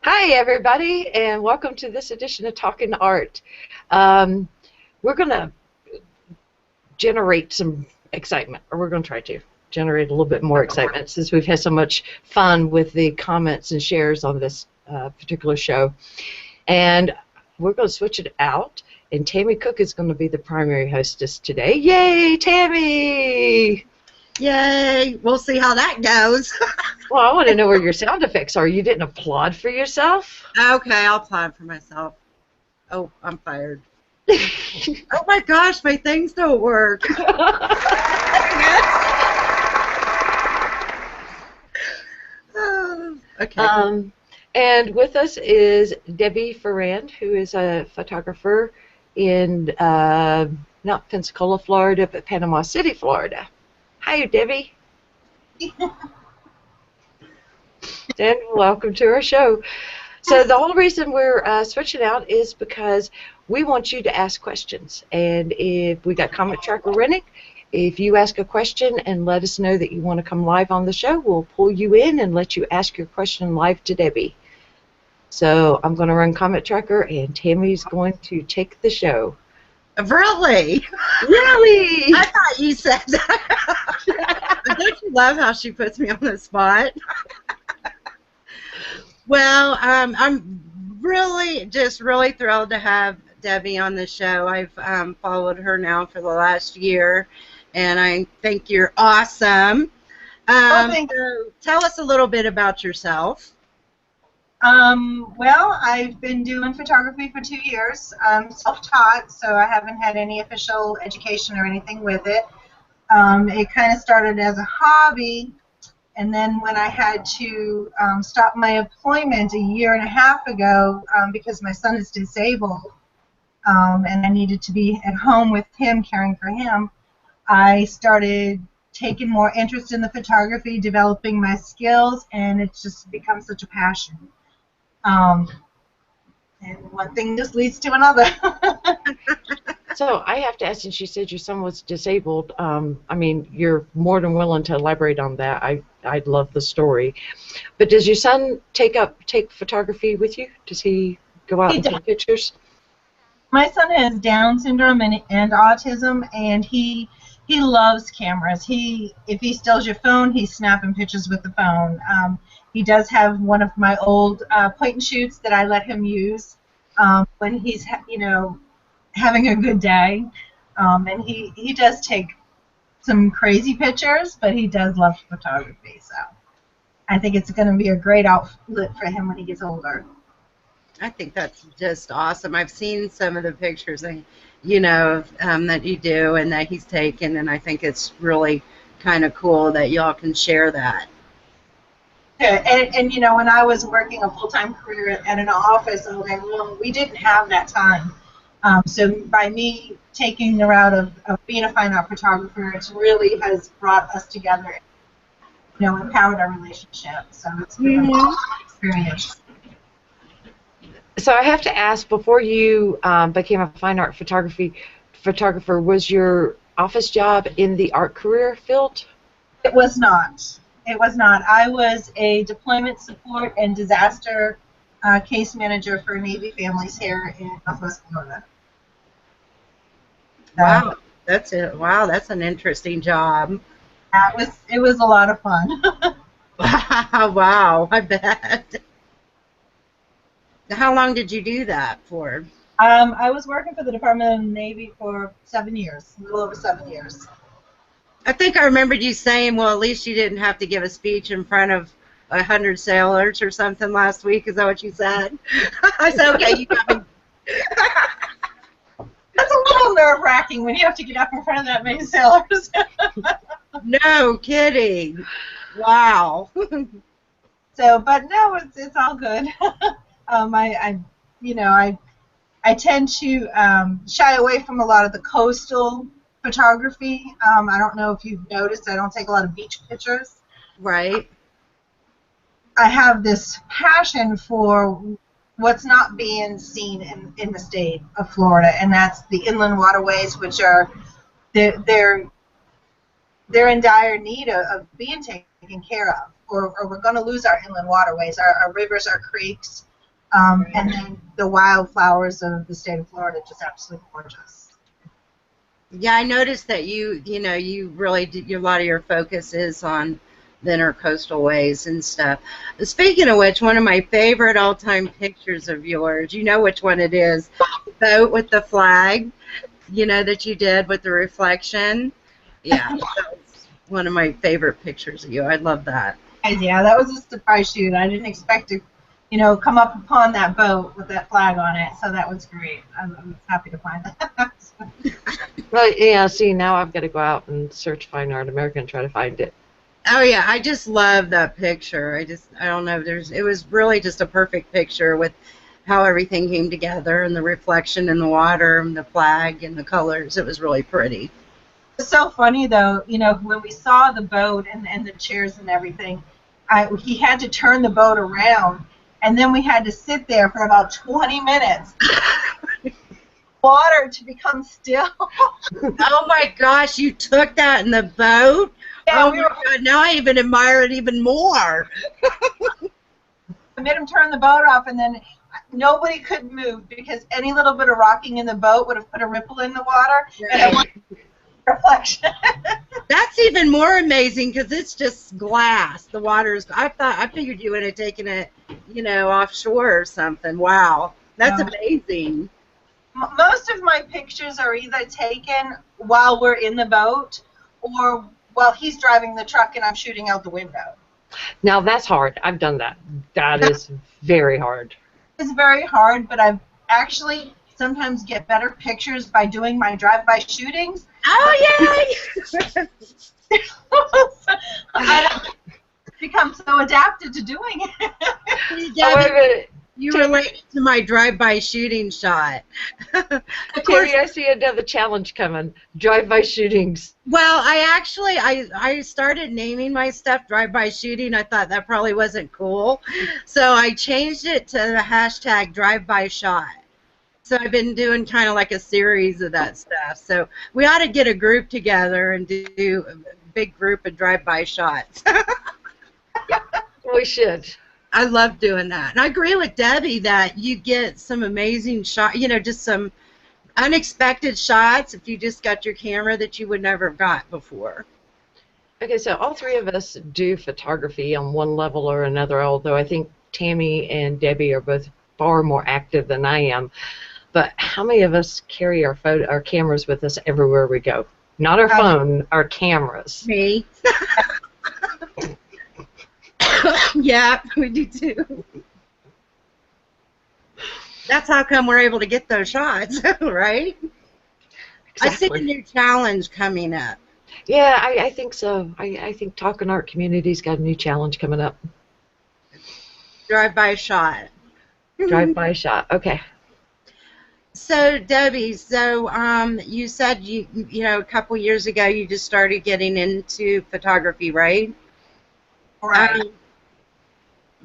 Hi, everybody, and welcome to this edition of Talking Art. We're going to generate some excitement, or we're going to try to generate a little bit more excitement since we've had so much fun with the comments and shares on this particular show. And we're going to switch it out, and Tammy Cook is going to be the primary hostess today. Yay, Tammy! Yay! We'll see how that goes. Well, I want to know where your sound effects are. You didn't applaud for yourself? Okay, I'll applaud for myself. Oh, I'm fired. Oh my gosh, my things don't work. Okay. And with us is Debbie Forand, who is a photographer in not Pensacola, Florida, but Panama City, Florida. Hi, Debbie. And welcome to our show. So the whole reason we're switching out is because we want you to ask questions. And if we got comment tracker running, if you ask a question and let us know that you want to come live on the show, we'll pull you in and let you ask your question live to Debbie. So I'm going to run comment tracker, and Tammy's going to take the show. Really? Really? I thought you said that. Don't you love how she puts me on the spot? Well, I'm really thrilled to have Debbie on the show. I've followed her now for the last year, and I think you're awesome. So tell us a little bit about yourself. Well, I've been doing photography for 2 years. I'm self-taught, so I haven't had any official education or anything with it. It kind of started as a hobby, and then when I had to stop my employment a year and a half ago because my son is disabled and I needed to be at home with him, caring for him, I started taking more interest in the photography, developing my skills, and it's just become such a passion. And one thing just leads to another. So I have to ask, since you said your son was disabled, I mean, you're more than willing to elaborate on that. I'd love the story. But does your son take photography with you? Does he go out and take pictures? My son has Down syndrome and autism, and he loves cameras. If he steals your phone, he's snapping pictures with the phone. He does have one of my old point and shoots that I let him use when he's having a good day, and he does take some crazy pictures, but he does love photography, so I think it's going to be a great outlet for him when he gets older. I think that's just awesome. I've seen some of the pictures that you do and that he's taken, and I think it's really kind of cool that y'all can share that. Yeah, and when I was working a full-time career at an office all day long, we didn't have that time. So by me taking the route of being a fine art photographer, it really has brought us together, empowered our relationship. So it's been a experience. So I have to ask, before you became a fine art photographer, was your office job in the art career field? It was not. It was not. I was a deployment support and disaster case manager for Navy families here in Northwest Florida. Wow, that's it. Wow, that's an interesting job. It was a lot of fun. Wow, I bet. How long did you do that for? I was working for the Department of the Navy for 7 years, a little over 7 years. I think I remembered you saying, well, at least you didn't have to give a speech in front of 100 sailors or something last week. Is that what you said? I said, okay, you got me. That's a little nerve-wracking when you have to get up in front of that many sailors. No kidding. Wow. But no, it's all good. I tend to shy away from a lot of the coastal photography. I don't know if you've noticed, I don't take a lot of beach pictures. Right. I have this passion for what's not being seen in the state of Florida, and that's the inland waterways, which are they're in dire need of being taken care of, or we're going to lose our inland waterways, our rivers, our creeks. And then the wildflowers of the state of Florida, just absolutely gorgeous. Yeah, I noticed that you really did, a lot of your focus is on the intercoastal ways and stuff. Speaking of which, one of my favorite all-time pictures of yours, you know which one it is, the boat with the flag, that you did with the reflection. Yeah, that was one of my favorite pictures of you. I love that. Yeah, that was a surprise shoot. I didn't expect to, come up upon that boat with that flag on it, so that was great. I was happy to find that. Well, yeah, see, now I've got to go out and search Fine Art America and try to find it. Oh yeah, I just love that picture. I don't know, it was really just a perfect picture with how everything came together and the reflection in the water and the flag and the colors. It was really pretty. It's so funny though, when we saw the boat and the chairs and everything, he had to turn the boat around, and then we had to sit there for about 20 minutes. Water to become still. Oh my gosh, you took that in the boat? Yeah, oh my God, now I even admire it even more. I made him turn the boat off, and then nobody could move because any little bit of rocking in the boat would have put a ripple in the water. Right. And reflection. That's even more amazing because it's just glass. The water's. I figured you would have taken it, offshore or something. Wow, that's amazing. Most of my pictures are either taken while we're in the boat or while he's driving the truck and I'm shooting out the window. Now that's hard. I've done that. That is very hard. It's very hard, but I've actually sometimes get better pictures by doing my drive-by shootings. Oh, yay! I've become so adapted to doing it. Debbie, you relate to my drive-by shooting shot. Terry, I see another challenge coming. Drive-by shootings. Well, I started naming my stuff drive-by shooting. I thought that probably wasn't cool. So I changed it to the hashtag drive-by shot. So I've been doing kind of like a series of that stuff. So we ought to get a group together and do a big group of drive-by shots. We should. I love doing that. And I agree with Debbie that you get some amazing shots, just some unexpected shots if you just got your camera that you would never have got before. Okay, so all three of us do photography on one level or another, although I think Tammy and Debbie are both far more active than I am. But how many of us carry our cameras with us everywhere we go? Not our phone, our cameras. Me. Yeah, we do too. That's how come we're able to get those shots, right? Exactly. I see a new challenge coming up. Yeah, I think so. I think Talking Art Community's got a new challenge coming up. Drive-by shot. Drive-by shot. Okay. So Debbie, you said you a couple years ago you just started getting into photography, right? Right.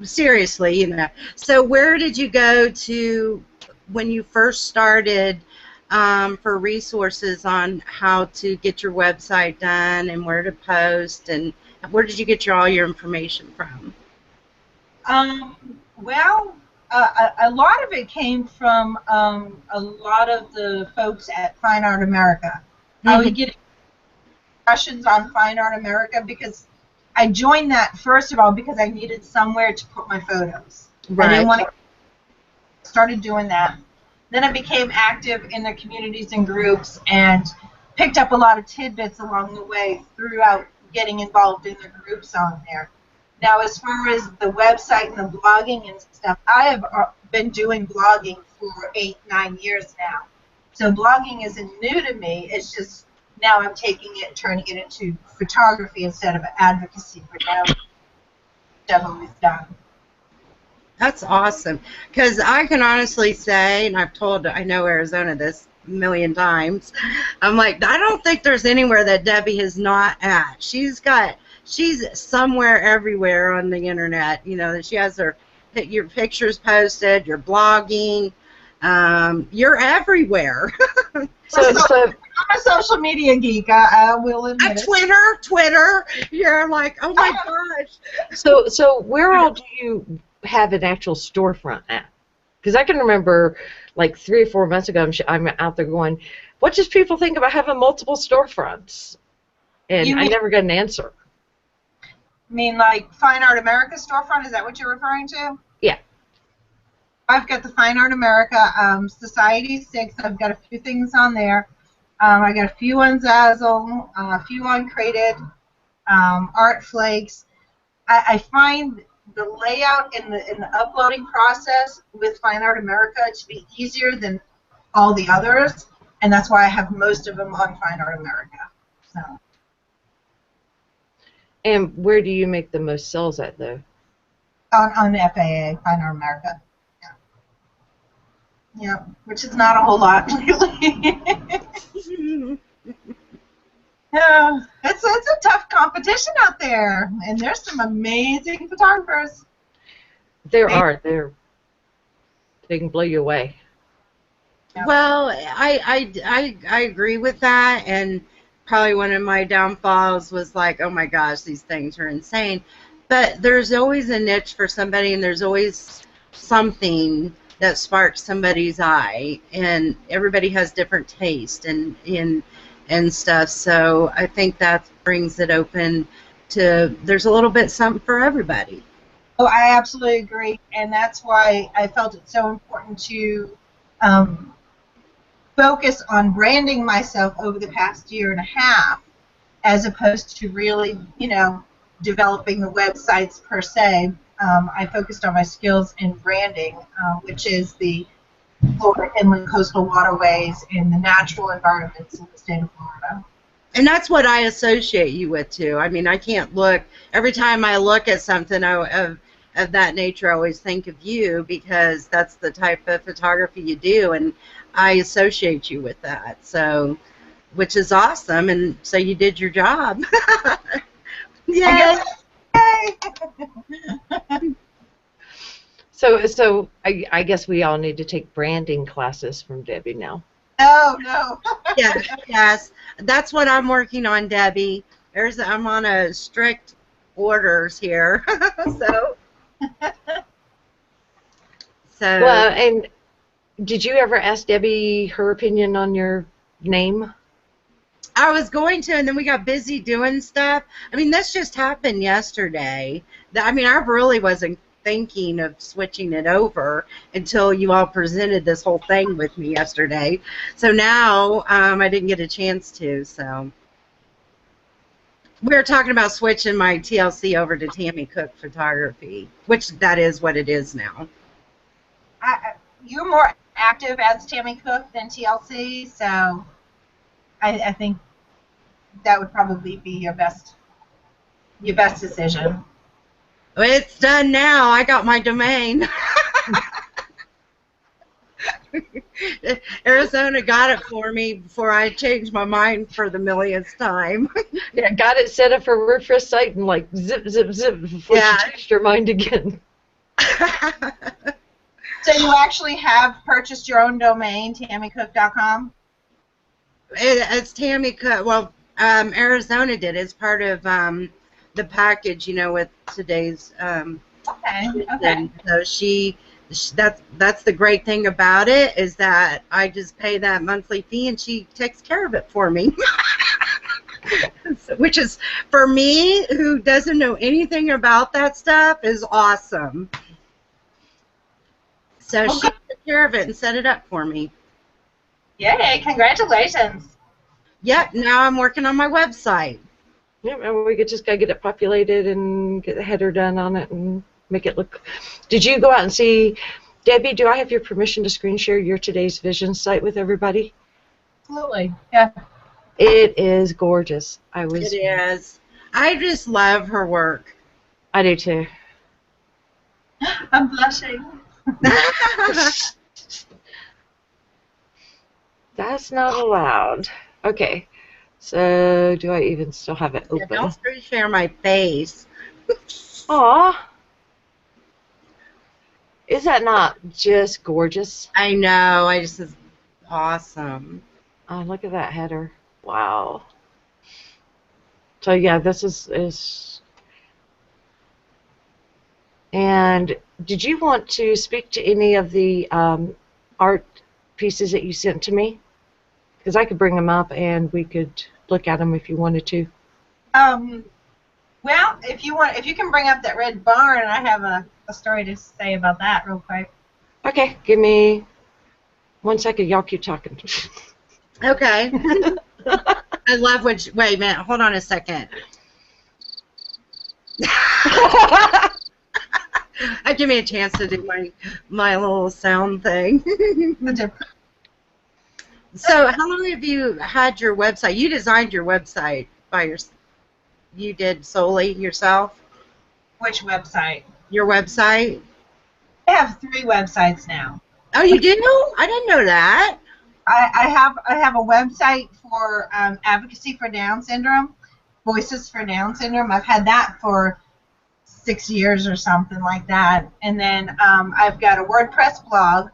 Seriously, So where did you go to when you first started for resources on how to get your website done and where to post, and where did you get all your information from? Well, a lot of it came from a lot of the folks at Fine Art America. I would get questions on Fine Art America because I joined that, first of all, because I needed somewhere to put my photos. Right. I didn't want to started doing that. Then I became active in the communities and groups and picked up a lot of tidbits along the way throughout getting involved in the groups on there. Now, as far as the website and the blogging and stuff, I have been doing blogging for 8-9 years now. So blogging isn't new to me. It's just now I'm taking it and turning it into photography instead of advocacy for them. I've always done. That's awesome. Because I can honestly say, and I know Arizona this a million times, I'm like, I don't think there's anywhere that Debbie is not at. She's somewhere everywhere on the internet. That she has your pictures posted, your blogging. You're everywhere. I'm a social media geek. I will admit it. Twitter. You're like, oh my gosh. So where all do you have an actual storefront at? Because I can remember like 3 or 4 months ago, I'm out there going, what does people think about having multiple storefronts? And You I never got an answer. mean like Fine Art America storefront? Is that what you're referring to? Yeah. I've got the Fine Art America Society 6. I've got a few things on there. I got a few on Zazzle, a few on Crated, Art Flakes. I find the layout and the uploading process with Fine Art America to be easier than all the others, and that's why I have most of them on Fine Art America. So. And where do you make the most sales at, though? On the FAA, Fine Art America. Yeah, which is not a whole lot lately. Yeah, it's a tough competition out there, and there's some amazing photographers. There are. They can blow you away. Yeah. Well, I agree with that, and probably one of my downfalls was like, oh my gosh, these things are insane. But there's always a niche for somebody, and there's always something that sparks somebody's eye, and everybody has different taste and stuff. So I think that brings it open to there's a little bit something for everybody. Oh, I absolutely agree, and that's why I felt it so important to focus on branding myself over the past year and a half, as opposed to really, developing the websites per se. I focused on my skills in branding, which is the Florida inland coastal waterways and the natural environments in the state of Florida. And that's what I associate you with, too. I mean, I can't look, every time I look at something of that nature, I always think of you because that's the type of photography you do, and I associate you with that, so, which is awesome, and so you did your job. Yay! So I guess we all need to take branding classes from Debbie now. No. Yes. That's what I'm working on, Debbie. I'm on a strict orders here. So. Well, and did you ever ask Debbie her opinion on your name? I was going to, and then we got busy doing stuff. I mean, this just happened yesterday. I mean, I really wasn't thinking of switching it over until you all presented this whole thing with me yesterday. So now I didn't get a chance to. So we were talking about switching my TLC over to Tammy Cook Photography, which that is what it is now. You're more active as Tammy Cook than TLC, so I think that would probably be your best decision. It's done now. I got my domain. Arizona got it for me before I changed my mind for the millionth time. Yeah, got it set up for a WordPress site and like zip, zip, zip before you changed your mind again. So you actually have purchased your own domain, TammyCook.com? It's Tammy Cook. Well, Arizona did. It's part of the package, with today's. Okay. So that's the great thing about it is that I just pay that monthly fee and she takes care of it for me. Which is, for me, who doesn't know anything about that stuff, is awesome. So she took care of it and set it up for me. Yay, congratulations. Yep, now I'm working on my website. Yeah, and we just gotta get it populated and get the header done on it and make it look. Did you go out and see, Debbie? Do I have your permission to screen share your Today's Vision site with everybody? Absolutely. Yeah. It is gorgeous. It is. I just love her work. I do too. I'm blushing. That's not allowed. Okay. So, do I even still have it open? Yeah, don't screen share my face. Aw. Is that not just gorgeous? I know. It's awesome. Oh, look at that header. Wow. So, yeah, this is And did you want to speak to any of the art pieces that you sent to me? Because I could bring them up and we could look at them if you wanted to. Well, if you can bring up that red barn, I have a story to say about that real quick. Okay, give me 1 second. Y'all keep talking. Okay. I love what. Wait a minute. Hold on a second. Give me a chance to do my little sound thing. So, how long have you had your website? You designed your website by yourself. You did solely yourself? Which website? Your website? I have 3 websites now. Oh, you do? I didn't know that. I have a website for advocacy for Down syndrome, Voices for Down syndrome. I've had that for 6 years or something like that. And then I've got a WordPress blog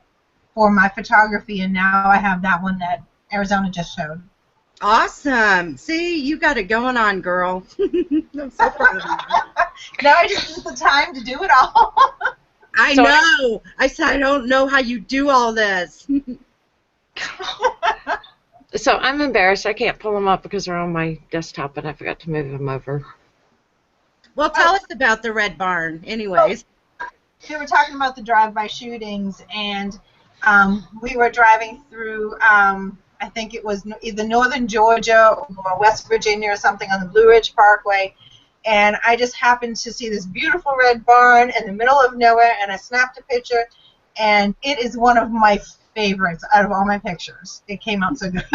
for my photography, and now I have that one that Arizona just showed. Awesome. See, you got it going on, girl. I'm so proud of you. Now I just need the time to do it all. I know. I said, I don't know how you do all this. So I'm embarrassed. I can't pull them up because they're on my desktop and I forgot to move them over. Well, tell us about the Red Barn, anyways. We were talking about the drive-by shootings, and we were driving through, I think it was either northern Georgia or West Virginia or something on the Blue Ridge Parkway, and I just happened to see this beautiful red barn in the middle of nowhere, and I snapped a picture, and it is one of my favorites out of all my pictures. It came out so good.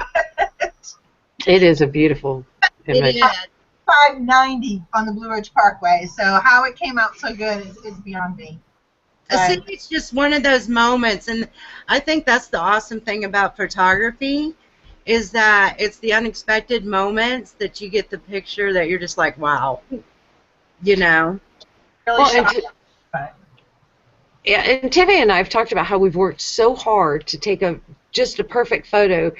It is a beautiful image. It is. 590 on the Blue Ridge Parkway, so how it came out so good is beyond me. I think it's just one of those moments, and I think that's the awesome thing about photography, is that it's the unexpected moments that you get the picture that you're just like, wow, you know. Really Yeah, and Tammy and I have talked about how we've worked so hard to take just a perfect photo,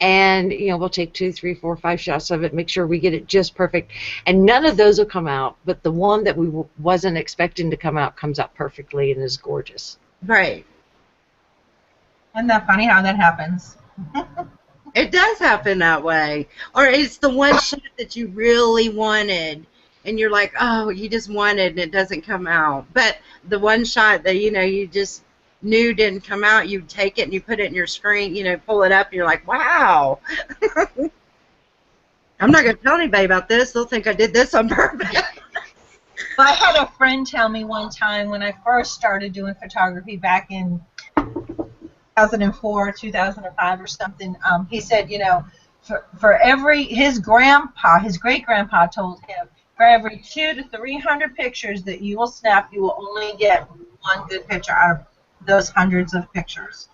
and we'll take 2, 3, 4, 5 shots of it, make sure we get it just perfect, and none of those will come out, but the one that we wasn't expecting to come out comes out perfectly and is gorgeous. Right. Isn't that funny how that happens? It does happen that way. Or it's the one shot that you really wanted, and you're like, oh, you just wanted, and it doesn't come out. But the one shot that, you just knew didn't come out, you take it and you put it in your screen, pull it up, and you're like, wow. I'm not going to tell anybody about this. They'll think I did this on purpose. I had a friend tell me one time when I first started doing photography back in 2004, 2005 or something, he said, his great-grandpa told him, for every 200 to 300 pictures that you will snap, you will only get one good picture out of those hundreds of pictures.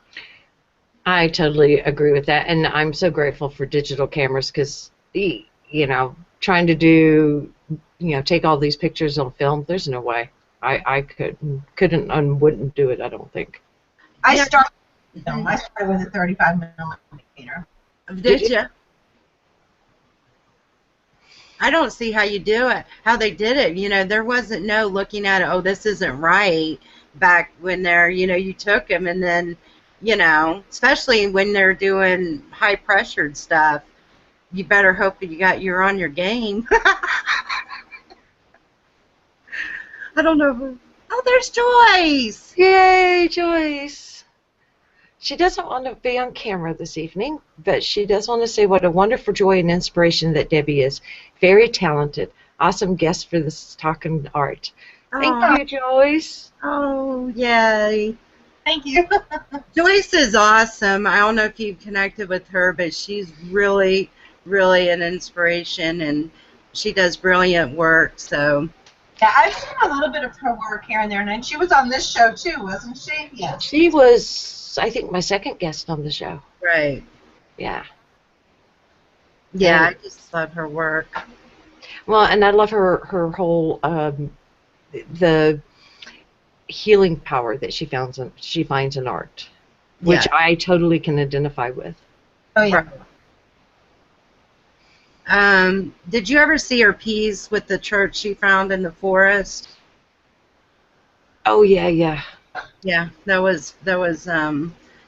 I totally agree with that, and I'm so grateful for digital cameras because, trying to do, take all these pictures on film, there's no way. I couldn't and wouldn't do it, I don't think. I started with a 35 millimeter. Did you? I don't see how you do it, how they did it. There wasn't no looking at it, oh, this isn't right, back when you took them, and then, especially when they're doing high-pressured stuff, you better hope that you're on your game. I don't know who. Oh, there's Joyce! Yay, Joyce! She doesn't want to be on camera this evening, but she does want to say what a wonderful joy and inspiration that Debbie is. Very talented. Awesome guest for this Talking Art. Thank you, Joyce. Oh, yay. Thank you. Joyce is awesome. I don't know if you've connected with her, but she's really, really an inspiration, and she does brilliant work. So. Yeah, I've seen a little bit of her work here and there, and she was on this show too, wasn't she? Yeah. She was, I think, my second guest on the show. Right. Yeah. Yeah, I just love her work. Well, and I love her whole the healing power that she finds in art, which I totally can identify with. Oh yeah. Did you ever see her piece with the church she found in the forest? Oh yeah, yeah. Yeah, that was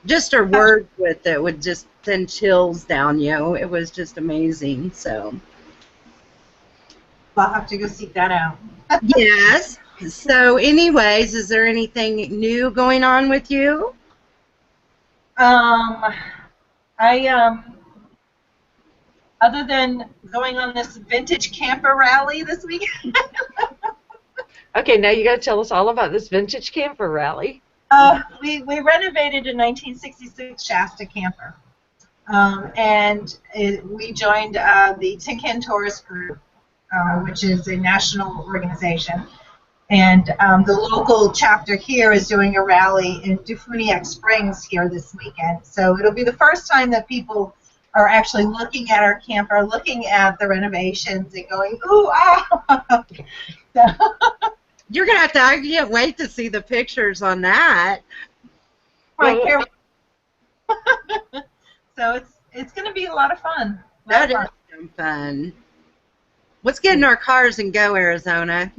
just her words with it would just send chills down you. It was just amazing. So I'll have to go seek that out. yes. So anyways, is there anything new going on with you? I other than going on this vintage camper rally this week. Okay, now you got to tell us all about this vintage camper rally. We renovated a 1966 Shasta camper, and we joined the Tin Can Tourist Group, which is a national organization. And the local chapter here is doing a rally in Dufuniak Springs here this weekend. So it'll be the first time that people are actually looking at our camper, looking at the renovations and going, ooh, ah. So, You're gonna have to. I can't wait to see the pictures on that. right, so it's going to be a lot of fun. That is fun. Let's get in our cars and go, Arizona.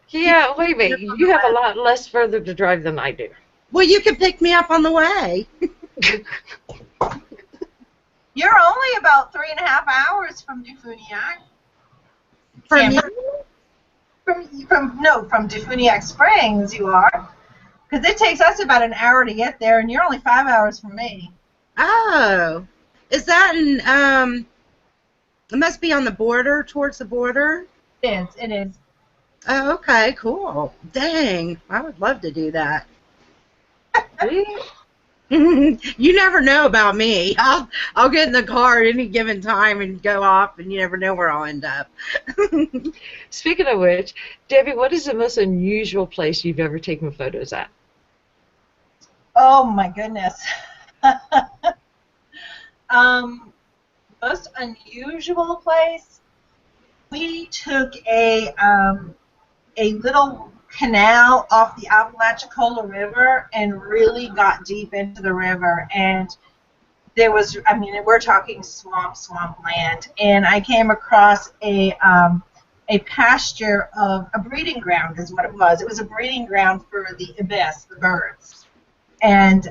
Yeah, wait a minute. You have a lot less further to drive than I do. Well, you can pick me up on the way. You're only about 3.5 hours from Dufuniak. From you? From Dufuniak Springs you are. Because it takes us about an hour to get there, and you're only 5 hours from me. Oh. Is that in, it must be on the border, towards the border? It is. Oh, okay, cool. Dang, I would love to do that. You never know about me. I'll get in the car at any given time and go off, and you never know where I'll end up. Speaking of which, Debbie, what is the most unusual place you've ever taken photos at? Oh my goodness. Most unusual place. We took a little canal off the Apalachicola River and really got deep into the river, and there was, I mean, we're talking swamp land, and I came across a pasture of a breeding ground is what it was. It was a breeding ground for the ibis, the birds, and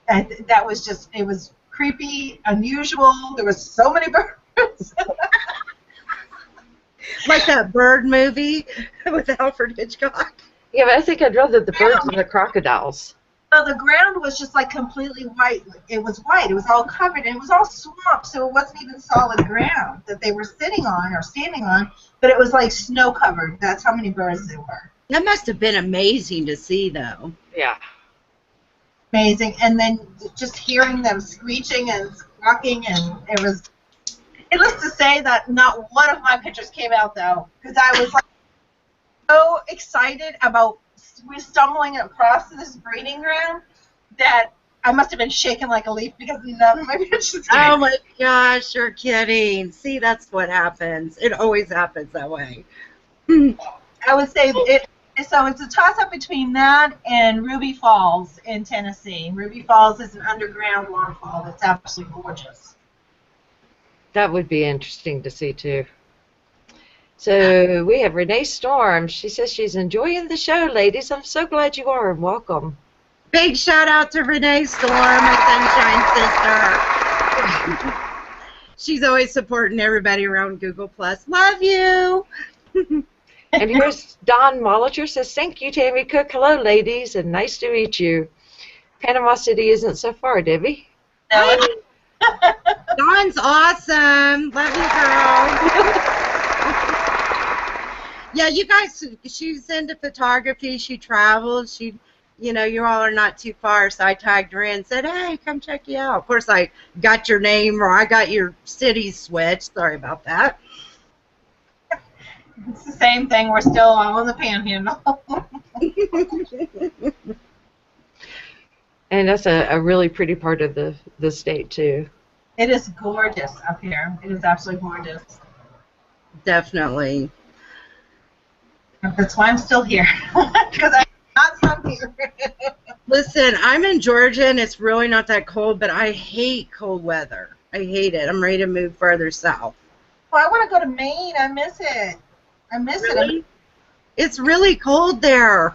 that was just, it was creepy, unusual. There was so many birds. Like that bird movie with Alfred Hitchcock. Yeah, but I think I'd rather the birds than the crocodiles. Well, the ground was just like completely white. It was white. It was all covered, and it was all swamp, so it wasn't even solid ground that they were sitting on or standing on, but it was like snow covered. That's how many birds there were. That must have been amazing to see, though. Yeah. Amazing. And then just hearing them screeching and squawking, and it was, needless to say that not one of my pictures came out, though, because I was like so excited about stumbling across this breeding ground that I must have been shaking like a leaf because none of my pictures came. Oh my gosh, you're kidding. See, that's what happens. It always happens that way. I would say so it's a toss-up between that and Ruby Falls in Tennessee. Ruby Falls is an underground waterfall that's absolutely gorgeous. That would be interesting to see, too. So we have Renee Storm. She says she's enjoying the show, ladies. I'm so glad you are, and welcome. Big shout out to Renee Storm, my sunshine sister. She's always supporting everybody around Google+. Love you! And here's Don Molitor says, thank you, Tammy Cook. Hello, ladies, and nice to meet you. Panama City isn't so far, Debbie. No, Dawn's awesome. Love you, girl. Yeah, you guys, she's into photography. She travels. She, you know, you all are not too far, so I tagged her in and said, hey, come check you out. Of course, I got your name, or I got your city switched. Sorry about that. it's the same thing. We're still all in the panhandle. And that's a really pretty part of the state, too. It is gorgeous up here. It is absolutely gorgeous. Definitely. That's why I'm still here, because I'm not from here. Listen, I'm in Georgia, and it's really not that cold, but I hate cold weather. I hate it. I'm ready to move further south. Well, I want to go to Maine. I miss it. I miss Really? it. It's really cold there.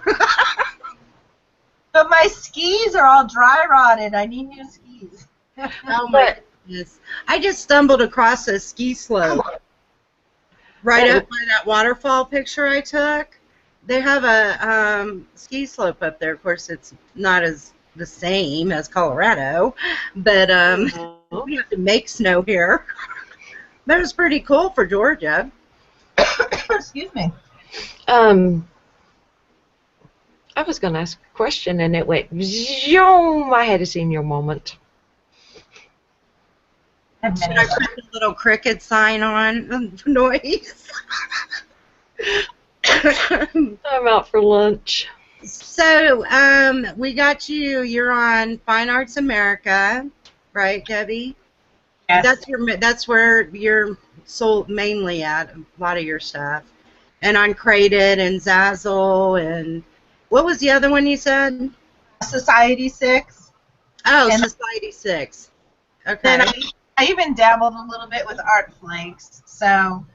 But my skis are all dry rotted. I need new skis. Oh my goodness. I just stumbled across a ski slope right up by that waterfall picture I took. They have a ski slope up there. Of course, it's not as the same as Colorado, but we have to make snow here. That was pretty cool for Georgia. Excuse me. I was going to ask a question, and it went, zoom. I had a senior moment. Should I put the little cricket sign on noise? I'm out for lunch. So, we got you. You're on Fine Arts America, right, Debbie? Yes. That's where you're sold mainly at, a lot of your stuff. And on Crated and Zazzle and what was the other one you said? Society 6. Oh, And Society 6. Okay. Then I even dabbled a little bit with Art Flakes. So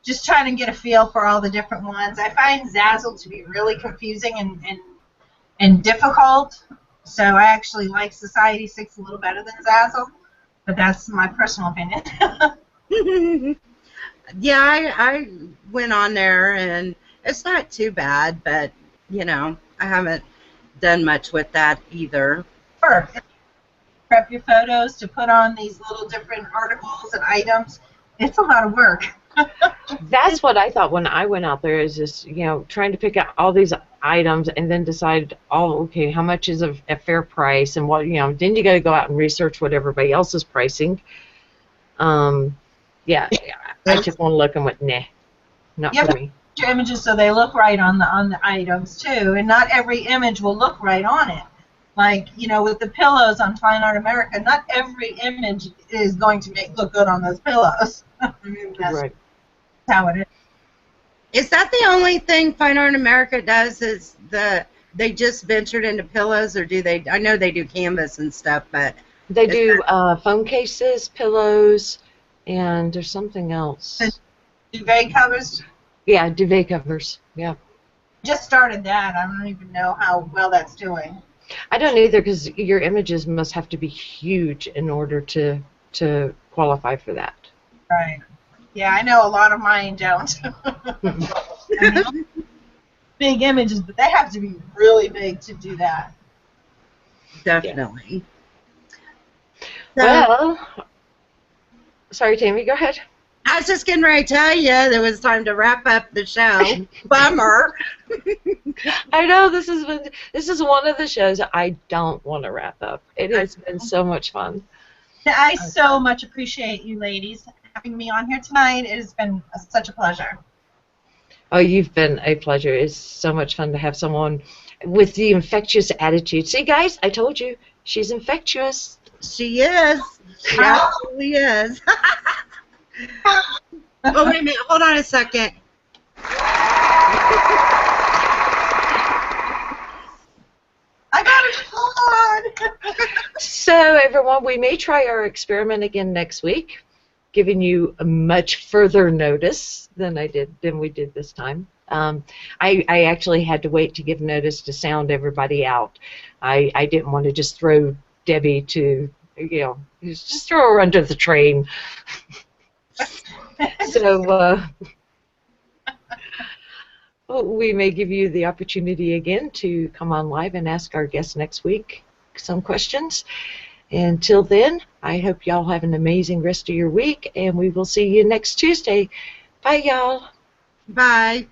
just trying to get a feel for all the different ones. I find Zazzle to be really confusing and difficult. So I actually like Society 6 a little better than Zazzle. But that's my personal opinion. Yeah, I went on there, and it's not too bad, but, you know, I haven't done much with that either. Sure. Prep your photos to put on these little different articles and items. It's a lot of work. That's what I thought when I went out there, is just, you know, trying to pick out all these items and then decide, oh, okay, how much is a fair price, and what, you know, then you got to go out and research what everybody else is pricing. Yeah, I took one look and went, nah, not for me. Your images so they look right on the items too, and not every image will look right on it. Like, you know, with the pillows on Fine Art America, not every image is going to look good on those pillows. I mean, that's how it is. Is that the only thing Fine Art America does? Is they just ventured into pillows, or do they? I know they do canvas and stuff, but they do phone cases, pillows, and there's something else. Duvet covers. Yeah, duvet covers. Yeah. Just started that. I don't even know how well that's doing. I don't either, because your images must have to be huge in order to qualify for that. Right. Yeah, I know a lot of mine don't. I mean, big images, but they have to be really big to do that. Definitely. Yeah. Well, sorry, Tammy, go ahead. I was just getting ready to tell you that it was time to wrap up the show. Bummer. I know this is one of the shows I don't want to wrap up. It has been so much fun. I so much appreciate you ladies having me on here tonight. It has been such a pleasure. Oh, you've been a pleasure. It's so much fun to have someone with the infectious attitude. See, guys, I told you, she's infectious. She is. She absolutely is. Oh, wait a minute. Hold on a second. I got it. Hold on. So, everyone, we may try our experiment again next week, giving you a much further notice than we did this time. I actually had to wait to give notice to sound everybody out. I didn't want to just throw Debbie to, you know, just throw her under the train. So we may give you the opportunity again to come on live and ask our guests next week some questions. Until then, I hope y'all have an amazing rest of your week, and we will see you next Tuesday. Bye, y'all. Bye.